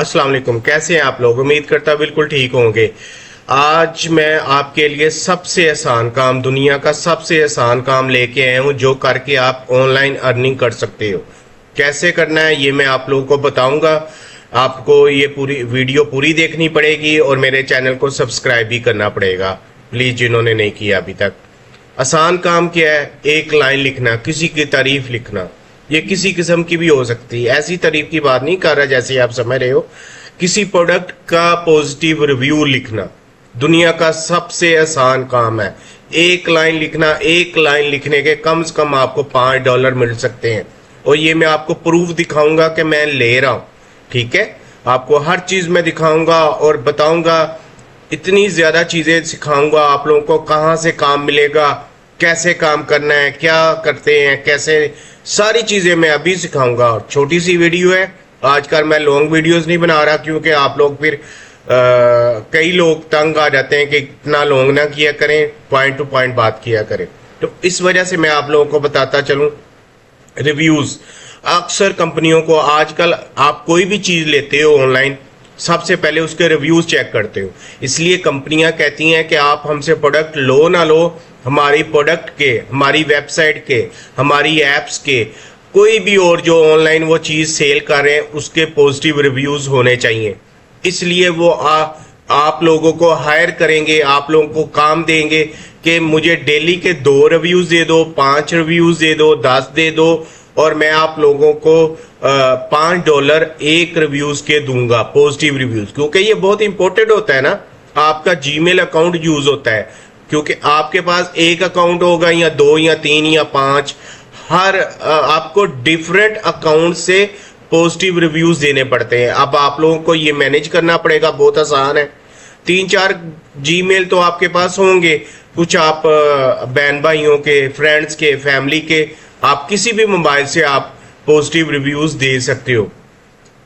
अस्सलाम वालेकुम। कैसे हैं आप लोग? उम्मीद करता बिल्कुल ठीक होंगे। आज मैं आपके लिए सबसे आसान काम, दुनिया का सबसे आसान काम लेके आया हूं जो करके आप ऑनलाइन अर्निंग कर सकते हो। कैसे करना है ये मैं आप लोगों को बताऊंगा। आपको ये पूरी वीडियो पूरी देखनी पड़ेगी और मेरे चैनल को सब्सक्राइब भी करना पड़ेगा प्लीज, जिन्होंने नहीं किया अभी तक। आसान काम क्या है? एक लाइन लिखना, किसी की तारीफ लिखना। ये किसी किस्म की भी हो सकती है, ऐसी तारीफ की बात नहीं कर रहा जैसे आप समझ रहे हो। किसी प्रोडक्ट का पॉजिटिव रिव्यू लिखना दुनिया का सबसे आसान काम है। एक लाइन लिखना, एक लाइन लिखने के कम से कम आपको $5 मिल सकते हैं। और ये मैं आपको प्रूफ दिखाऊंगा कि मैं ले रहा हूं। ठीक है, आपको हर चीज मैं दिखाऊंगा और बताऊंगा। इतनी ज्यादा चीजें सिखाऊंगा आप लोगों को, कहाँ से काम मिलेगा, कैसे काम करना है, क्या करते हैं, कैसे, सारी चीजें मैं अभी सिखाऊंगा। और छोटी सी वीडियो है, आजकल मैं लॉन्ग वीडियोस नहीं बना रहा क्योंकि आप लोग फिर कई लोग तंग आ जाते हैं कि इतना लॉन्ग ना किया करें, पॉइंट टू पॉइंट बात किया करें। तो इस वजह से मैं आप लोगों को बताता चलूं। रिव्यूज अक्सर कंपनियों को, आजकल आप कोई भी चीज लेते हो ऑनलाइन, सबसे पहले उसके रिव्यूज चेक करते हो। इसलिए कंपनियां कहती हैं कि आप हमसे प्रोडक्ट लो ना लो, हमारी प्रोडक्ट के, हमारी वेबसाइट के, हमारी एप्स के, कोई भी और जो ऑनलाइन वो चीज सेल कर रहे हैं उसके पॉजिटिव रिव्यूज होने चाहिए। इसलिए वो आप लोगों को हायर करेंगे, आप लोगों को काम देंगे कि मुझे डेली के 2 रिव्यूज दे दो, 5 रिव्यूज दे दो, 10 दे दो, और मैं आप लोगों को $5 एक रिव्यूज के दूंगा, पॉजिटिव रिव्यूज। क्योंकि ये बहुत इंपॉर्टेंट होता है ना, आपका जीमेल अकाउंट यूज होता है। क्योंकि आपके पास एक अकाउंट होगा या 2 या 3 या 5, हर आपको डिफरेंट अकाउंट से पॉजिटिव रिव्यूज देने पड़ते हैं। अब आप लोगों को ये मैनेज करना पड़ेगा, बहुत आसान है। 3-4 जीमेल तो आपके पास होंगे, कुछ आप बहन भाइयों के, फ्रेंड्स के, फैमिली के, आप किसी भी मोबाइल से आप पॉजिटिव रिव्यूज दे सकते हो।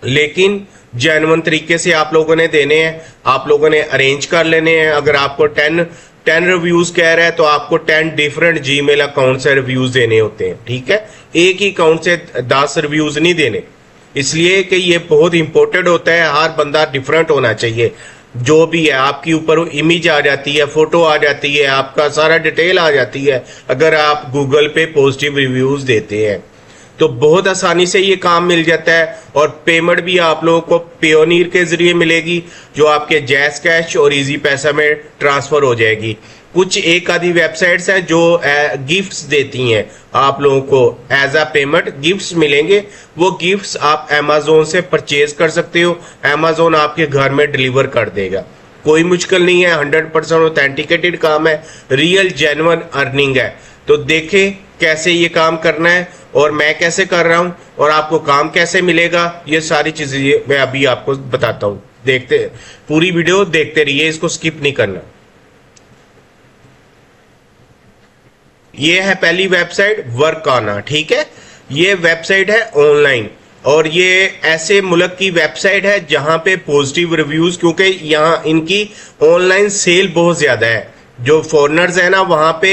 लेकिन जेन्युइन तरीके से आप लोगों ने देने हैं, आप लोगों ने अरेंज कर लेने हैं। अगर आपको 10 रिव्यूज कह रहा है तो आपको 10 डिफरेंट जीमेल अकाउंट से रिव्यूज देने होते हैं। ठीक है, एक ही अकाउंट से 10 रिव्यूज नहीं देने, इसलिए कि ये बहुत इंपॉर्टेंट होता है। हर बंदा डिफरेंट होना चाहिए। जो भी है आपके ऊपर इमेज आ जाती है, फोटो आ जाती है, आपका सारा डिटेल आ जाती है अगर आप गूगल पे पॉजिटिव रिव्यूज देते हैं। तो बहुत आसानी से ये काम मिल जाता है। और पेमेंट भी आप लोगों को पेयोनीर के जरिए मिलेगी, जो आपके जैस कैश और इजी पैसा में ट्रांसफर हो जाएगी। कुछ एक आधी वेबसाइट्स हैं जो गिफ्ट्स देती हैं आप लोगों को, एज अ पेमेंट गिफ्ट्स मिलेंगे। वो गिफ्ट्स आप अमेजोन से परचेज कर सकते हो, अमेजोन आपके घर में डिलीवर कर देगा। कोई मुश्किल नहीं है, 100% ऑथेंटिकेटेड काम है, रियल जेन्युइन अर्निंग है। तो देखें कैसे ये काम करना है और मैं कैसे कर रहा हूं और आपको काम कैसे मिलेगा, ये सारी चीजें मैं अभी आपको बताता हूं। देखते, पूरी वीडियो देखते रहिए, इसको स्किप नहीं करना। ये है पहली वेबसाइट, वर्काना। ठीक है, ये वेबसाइट है ऑनलाइन और ये ऐसे मुल्क की वेबसाइट है जहां पे पॉजिटिव रिव्यूज, क्योंकि यहाँ इनकी ऑनलाइन सेल बहुत ज्यादा है। जो फॉरेनर्स है ना, वहां पे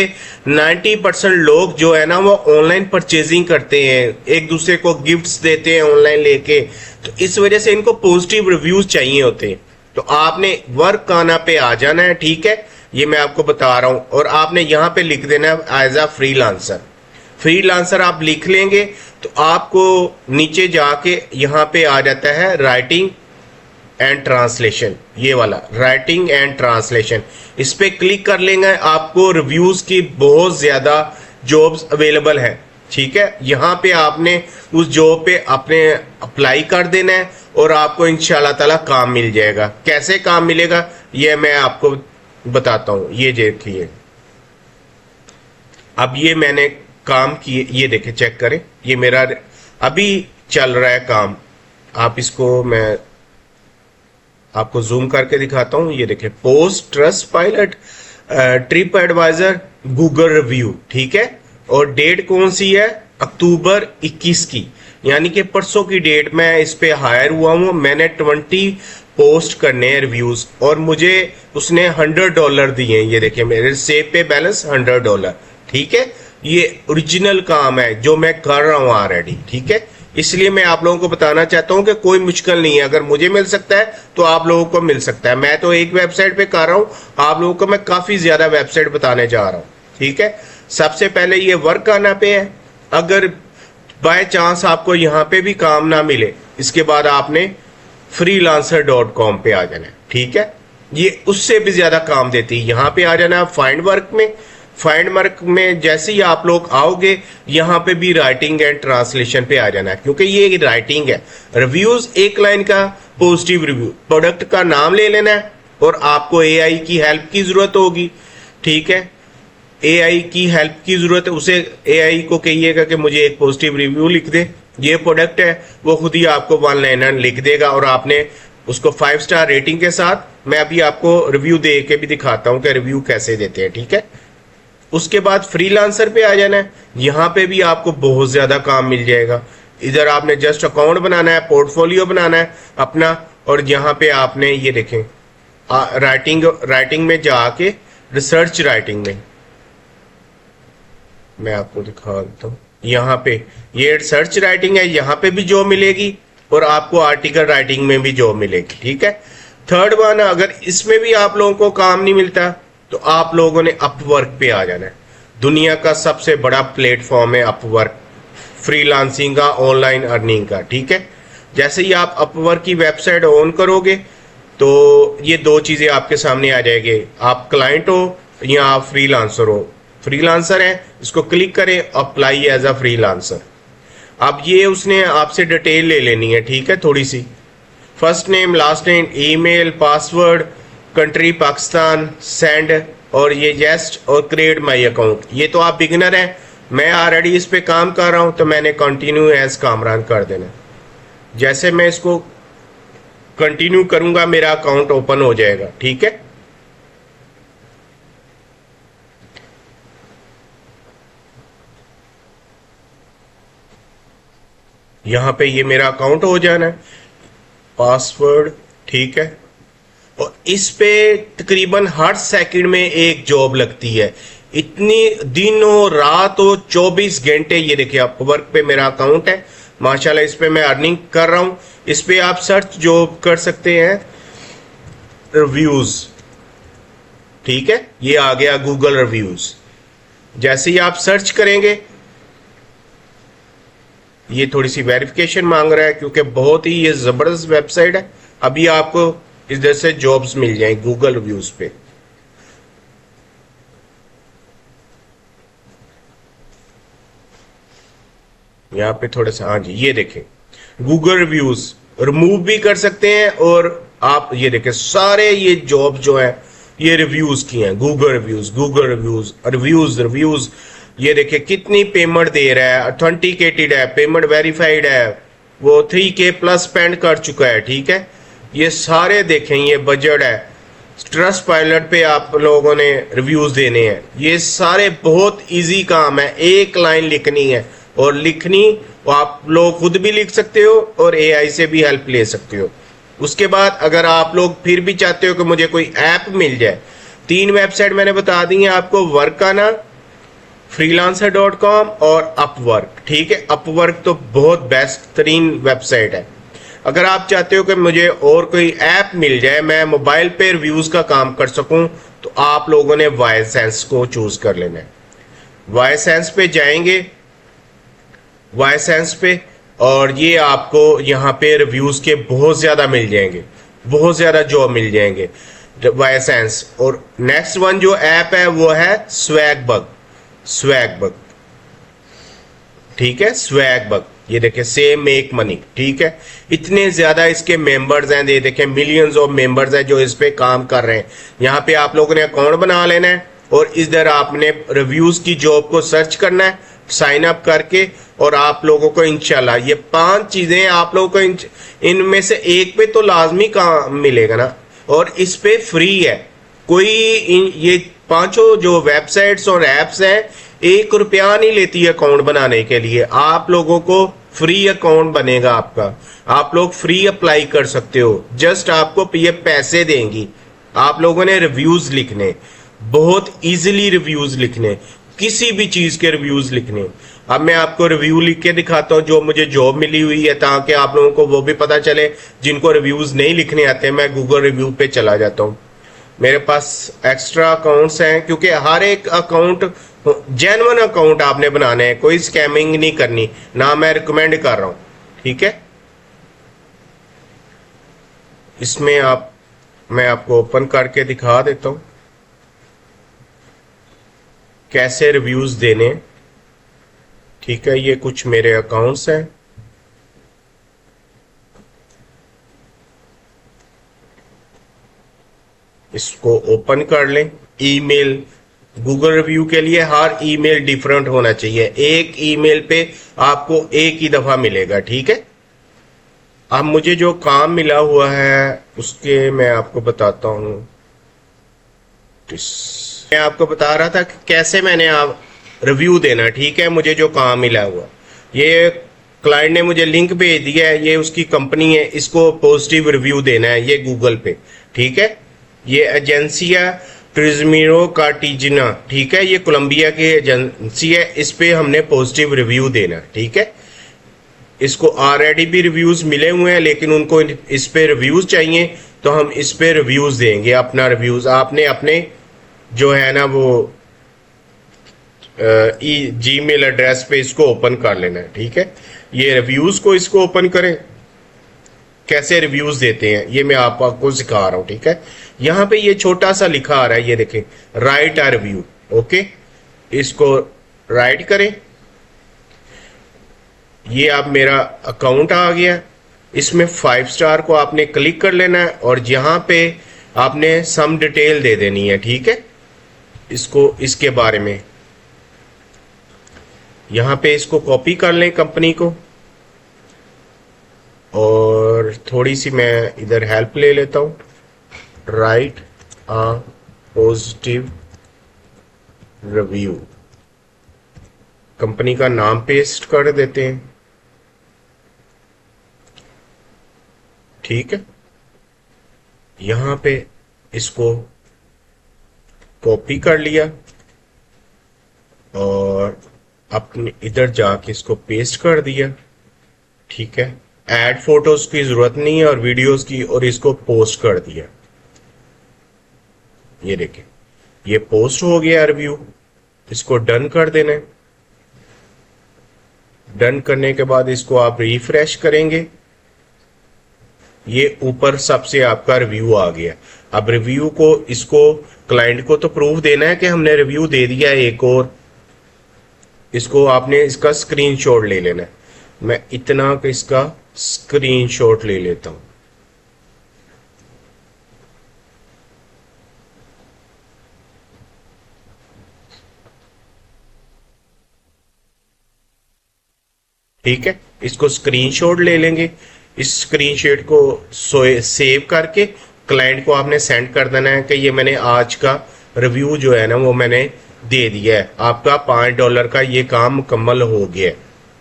90% लोग जो है ना वो ऑनलाइन परचेजिंग करते हैं, एक दूसरे को गिफ्ट्स देते हैं ऑनलाइन लेके। तो इस वजह से इनको पॉजिटिव रिव्यूज चाहिए होते हैं। तो आपने वर्काना पे आ जाना है। ठीक है, ये मैं आपको बता रहा हूं। और आपने यहां पे लिख देना है एज अ फ्रीलांसर। फ्रीलांसर आप लिख लेंगे तो आपको नीचे जाके यहां पे आ जाता है राइटिंग एंड ट्रांसलेशन, ये वाला राइटिंग एंड ट्रांसलेशन। इस पे क्लिक कर लेंगे, आपको रिव्यूज की बहुत ज्यादा जॉब्स अवेलेबल है। ठीक है, यहाँ पे आपने उस जॉब पे अपने अप्लाई कर देना है और आपको इंशाल्लाह ताला काम मिल जाएगा। कैसे काम मिलेगा ये मैं आपको बताता हूं। ये देखिए, अब ये मैंने काम किए, ये देखे, चेक करें, ये मेरा अभी चल रहा है काम। आप इसको मैं आपको जूम करके दिखाता हूं। ये देखें, post, Trustpilot, TripAdvisor, Google review. ठीक है, और डेट कौन सी है? अक्टूबर 21 की, यानी कि परसों की डेट में इस पे हायर हुआ हूं। मैंने 20 पोस्ट करने हैं रिव्यूज और मुझे उसने $100 दिए हैं। ये देखिए, मेरे सेव पे बैलेंस $100। ठीक है, ये ओरिजिनल काम है जो मैं कर रहा हूं ऑलरेडी। ठीक है, इसलिए मैं आप लोगों को बताना चाहता हूं कि कोई मुश्किल नहीं है, अगर मुझे मिल सकता है तो आप लोगों को मिल सकता है। मैं तो एक वेबसाइट पे कर रहा हूं, आप लोगों को मैं काफी ज्यादा वेबसाइट बताने जा रहा हूं। ठीक है, सबसे पहले ये वर्क आना पे है। अगर बाय चांस आपको यहां पे भी काम ना मिले, इसके बाद आपने freelancer.com पे आ जाना है। ठीक है, ये उससे भी ज्यादा काम देती है। यहां पे आ जाना है फाइंड वर्क में। फाइंड वर्क में जैसे ही आप लोग आओगे, यहां पे भी राइटिंग एंड ट्रांसलेशन पे आ जाना है, क्योंकि ये राइटिंग है। रिव्यूज, एक लाइन का पॉजिटिव रिव्यू, प्रोडक्ट का नाम ले लेना है और आपको एआई की हेल्प की जरूरत होगी। ठीक है, एआई की हेल्प की जरूरत है, उसे एआई को कहिएगा कि मुझे एक पॉजिटिव रिव्यू लिख दे, ये प्रोडक्ट है, वो खुद ही आपको वन लाइनर लिख देगा और आपने उसको 5 स्टार रेटिंग के साथ, मैं अभी आपको रिव्यू दे के भी दिखाता हूं कि रिव्यू कैसे देते हैं। ठीक है, उसके बाद फ्रीलांसर पे आ जाना है। यहां पे भी आपको बहुत ज्यादा काम मिल जाएगा। इधर आपने जस्ट अकाउंट बनाना है, पोर्टफोलियो बनाना है अपना, और यहां पे आपने ये देखें राइटिंग में जाके रिसर्च राइटिंग में मैं आपको दिखा देता हूं। यहाँ पे ये रिसर्च राइटिंग है, यहाँ पे भी जॉब मिलेगी और आपको आर्टिकल राइटिंग में भी जॉब मिलेगी। ठीक है, थर्ड वन, अगर इसमें भी आप लोगों को काम नहीं मिलता तो आप लोगों ने अपवर्क पे आ जाना है। दुनिया का सबसे बड़ा प्लेटफॉर्म है अपवर्क, फ्रीलांसिंग का, ऑनलाइन अर्निंग का। ठीक है, जैसे ही आप अपवर्क की वेबसाइट ऑन करोगे तो ये दो चीजें आपके सामने आ जाएंगे, आप क्लाइंट हो या आप फ्रीलांसर हो। फ्रीलांसर है, इसको क्लिक करें, अप्लाई एज अ फ्रीलांसर। अब ये उसने आपसे डिटेल ले लेनी है। ठीक है, थोड़ी सी, first name, last name, email, password, country Pakistan, send, और ये जेस्ट और क्रिएट माई अकाउंट। ये तो आप बिगिनर हैं, मैं ऑलरेडी इस पे काम कर रहा हूं तो मैंने कंटिन्यू एज कामरान कर देना। जैसे मैं इसको कंटिन्यू करूंगा मेरा अकाउंट ओपन हो जाएगा। ठीक है, यहां पे ये मेरा अकाउंट हो जाना है, पासवर्ड। ठीक है, और इस पे तकरीबन हर सेकंड में एक जॉब लगती है, इतनी दिनों रातों 24 घंटे। ये देखिए अपवर्क पे मेरा अकाउंट है, माशाल्लाह इस पे मैं अर्निंग कर रहा हूं। इस पे आप सर्च जॉब कर सकते हैं, रिव्यूज। ठीक है, ये आ गया गूगल रिव्यूज। जैसे ही आप सर्च करेंगे, ये थोड़ी सी वेरिफिकेशन मांग रहा है क्योंकि बहुत ही ये जबरदस्त वेबसाइट है। अभी आपको इधर से जॉब्स मिल जाएंगे गूगल रिव्यूज पे। यहाँ पे थोड़ा सा, हाँ जी, ये देखें गूगल रिव्यूज, रिमूव भी कर सकते हैं। और आप ये देखें सारे ये जॉब जो है ये रिव्यूज की हैं, Google reviews, Google reviews, reviews, reviews. ये देखिए कितनी पेमेंट दे रहा है, ऑथेंटिकेटेड है, पेमेंट वेरीफाइड है, वो 3K प्लस स्पेंड कर चुका है। ठीक है, ये सारे देखें, ये बजट है। ट्रस्ट पायलट पे आप लोगों ने रिव्यूज देने हैं। ये सारे बहुत इजी काम है, एक लाइन लिखनी है, और लिखनी आप लोग खुद भी लिख सकते हो और एआई से भी हेल्प ले सकते हो। उसके बाद अगर आप लोग फिर भी चाहते हो कि मुझे कोई ऐप मिल जाए, 3 वेबसाइट मैंने बता दी है आपको, वर्काना, freelancer.com और अपवर्क। ठीक है, अपवर्क तो बहुत बेस्ट तरीन वेबसाइट है। अगर आप चाहते हो कि मुझे और कोई ऐप मिल जाए, मैं मोबाइल पे रिव्यूज का काम कर सकूं, तो आप लोगों ने वायसेंस को चूज कर लेना है। वायसेंस पे जाएंगे, वायसेंस पे, और ये आपको यहाँ पे रिव्यूज के बहुत ज्यादा मिल जाएंगे, बहुत ज्यादा जॉब मिल जाएंगे वायसेंस। और नेक्स्ट वन जो ऐप है वो है स्वैगबग, स्वैगबग। ठीक है, स्वैगबग, ये देखें सेम मेक मनी। ठीक है, इतने ज्यादा इसके मेंबर्स हैं, ये देखें मिलियंस ऑफ मेंबर्स हैं जो इस पे काम कर रहे हैं। यहाँ पे आप लोगों ने अकाउंट बना लेना है और इधर आपने रिव्यूज की जॉब को सर्च करना है साइन अप करके, और आप लोगों को इंशाल्लाह ये 5 चीजें आप लोगों को इनमें से एक पे तो लाजमी काम मिलेगा ना, और इस पे फ्री है। कोई ये 5 जो वेबसाइट्स और एप्स हैं, 1 रुपया नहीं लेती अकाउंट बनाने के लिए। आप लोगों को फ्री अकाउंट बनेगा आपका, आप लोग फ्री अप्लाई कर सकते हो। जस्ट आपको ये पैसे देंगी। आप लोगों ने रिव्यूज लिखने, बहुत इजीली रिव्यूज लिखने, किसी भी चीज के रिव्यूज लिखने। अब मैं आपको रिव्यू लिख के दिखाता हूँ जो मुझे जॉब मिली हुई है, ताकि आप लोगों को वो भी पता चले। जिनको रिव्यूज नहीं लिखने आते, मैं गूगल रिव्यू पे चला जाता हूँ। मेरे पास एक्स्ट्रा अकाउंट्स हैं, क्योंकि हर एक अकाउंट जेन्युइन अकाउंट आपने बनाने हैं, कोई स्कैमिंग नहीं करनी, ना मैं रिकमेंड कर रहा हूं, ठीक है। इसमें मैं आपको ओपन करके दिखा देता हूं कैसे रिव्यूज देने, ठीक है। ये कुछ मेरे अकाउंट्स हैं, इसको ओपन कर लें। ईमेल, गूगल रिव्यू के लिए हर ईमेल डिफरेंट होना चाहिए, एक ईमेल पे आपको एक ही दफा मिलेगा, ठीक है। अब मुझे जो काम मिला हुआ है उसके मैं आपको बताता हूं। मैं आपको बता रहा था कि कैसे मैंने आप रिव्यू देना, ठीक है। मुझे जो काम मिला हुआ, ये क्लाइंट ने मुझे लिंक भेज दिया है, ये उसकी कंपनी है, इसको पॉजिटिव रिव्यू देना है, ये गूगल पे, ठीक है। ये एजेंसिया ट्रिजमीरो कार्टिजना, ठीक है, ये कोलंबिया की एजेंसी है, इस पे हमने पॉजिटिव रिव्यू देना, ठीक है। इसको ऑलरेडी भी रिव्यूज मिले हुए हैं, लेकिन उनको इस पे रिव्यूज चाहिए, तो हम इस पे रिव्यूज देंगे। अपना रिव्यूज आपने अपने जो है ना वो जीमेल एड्रेस पे इसको ओपन कर लेना है, ठीक है। ये रिव्यूज को इसको ओपन करें, कैसे रिव्यूज देते हैं ये मैं आपको सिखा रहा हूं, ठीक है। यहां पे ये छोटा सा लिखा आ रहा है, ये देखें, राइट अ रिव्यू, ओके। इसको राइट करें। ये आप मेरा अकाउंट आ गया, इसमें 5 स्टार को आपने क्लिक कर लेना है और यहां पे आपने सम डिटेल दे देनी है, ठीक है। इसको इसके बारे में यहां पे इसको कॉपी कर लें कंपनी को, और थोड़ी सी मैं इधर हेल्प ले लेता हूं। Right a positive review, company का नाम पेस्ट कर देते हैं, ठीक है। यहां पे इसको कॉपी कर लिया और अपने इधर जाके इसको पेस्ट कर दिया, ठीक है। ऐड फोटोज की जरूरत नहीं है और वीडियोस की, और इसको पोस्ट कर दिया। ये देखें, ये पोस्ट हो गया रिव्यू। इसको डन कर देना है। डन करने के बाद इसको आप रिफ्रेश करेंगे, ये ऊपर सबसे आपका रिव्यू आ गया। अब रिव्यू को, इसको क्लाइंट को तो प्रूफ देना है कि हमने रिव्यू दे दिया है एक और, इसको आपने इसका स्क्रीनशॉट ले लेना है। मैं इतना कि इसका स्क्रीनशॉट ले लेता हूं, ठीक है। इसको स्क्रीनशॉट ले लेंगे। इस स्क्रीनशॉट को सेव करके क्लाइंट को आपने सेंड कर देना है कि ये मैंने आज का रिव्यू जो है ना वो मैंने दे दिया है, आपका $5 का ये काम मुकम्मल हो गया,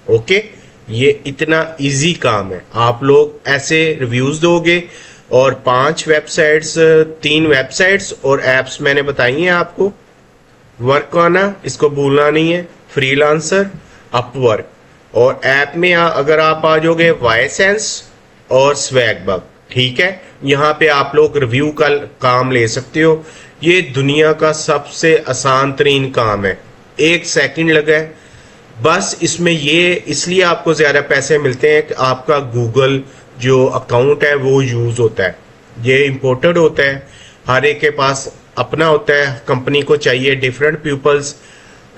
ओके। ये इतना इजी काम है। आप लोग ऐसे रिव्यूज दोगे और 5 वेबसाइट्स, 3 वेबसाइट्स और एप्स मैंने बताई हैं आपको। वर्क आना, इसको भूलना नहीं है, फ्रीलांसर, अपवर्क, और ऐप में अगर आप आ जाओगे वायसेंस और स्वैगबग, ठीक है। यहाँ पे आप लोग रिव्यू का काम ले सकते हो। ये दुनिया का सबसे आसान तरीन काम है, 1 सेकंड लगा है बस। इसमें ये इसलिए आपको ज्यादा पैसे मिलते हैं कि आपका गूगल जो अकाउंट है वो यूज होता है, ये इम्पोर्टेड होता है, हर एक के पास अपना होता है। कंपनी को चाहिए डिफरेंट पीपल्स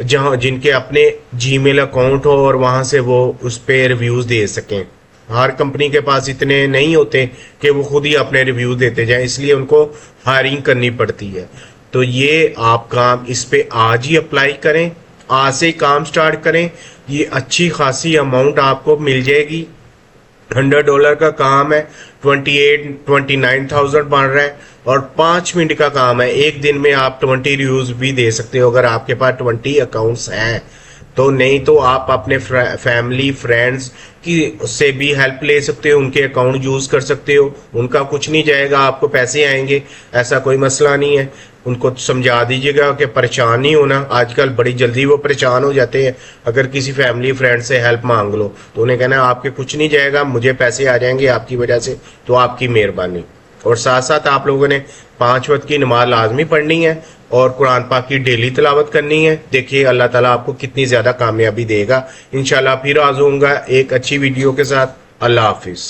जहां जिनके अपने जीमेल अकाउंट हो और वहां से वो उस पे रिव्यूज दे सकें। हर कंपनी के पास इतने नहीं होते कि वो खुद ही अपने रिव्यू देते जाएं, इसलिए उनको हायरिंग करनी पड़ती है। तो ये आप काम इस पे आज ही अप्लाई करें, आज से काम स्टार्ट करें, ये अच्छी खासी अमाउंट आपको मिल जाएगी। $100 का काम है, 29,000 बन रहा है और 5 मिनट का काम है। एक दिन में आप 20 रिव्यूज भी दे सकते हो अगर आपके पास 20 अकाउंट्स हैं। तो नहीं तो आप अपने फैमिली फ्रेंड्स की से भी हेल्प ले सकते हो, उनके अकाउंट यूज कर सकते हो, उनका कुछ नहीं जाएगा, आपको पैसे आएंगे, ऐसा कोई मसला नहीं है। उनको समझा दीजिएगा कि परेशान नहीं होना, आजकल बड़ी जल्दी वो परेशान हो जाते हैं। अगर किसी फैमिली फ्रेंड से हेल्प मांग लो तो उन्हें कहना आपके कुछ नहीं जाएगा, मुझे पैसे आ जाएंगे आपकी वजह से, तो आपकी मेहरबानी। और साथ साथ आप लोगों ने 5 वक्त की नमाज लाजमी पढ़नी है और कुरान पाक की डेली तिलावत करनी है। देखिए अल्लाह ताला आपको कितनी ज्यादा कामयाबी देगा। इंशाल्लाह फिर हाजिर होऊंगा एक अच्छी वीडियो के साथ। अल्लाह हाफिज।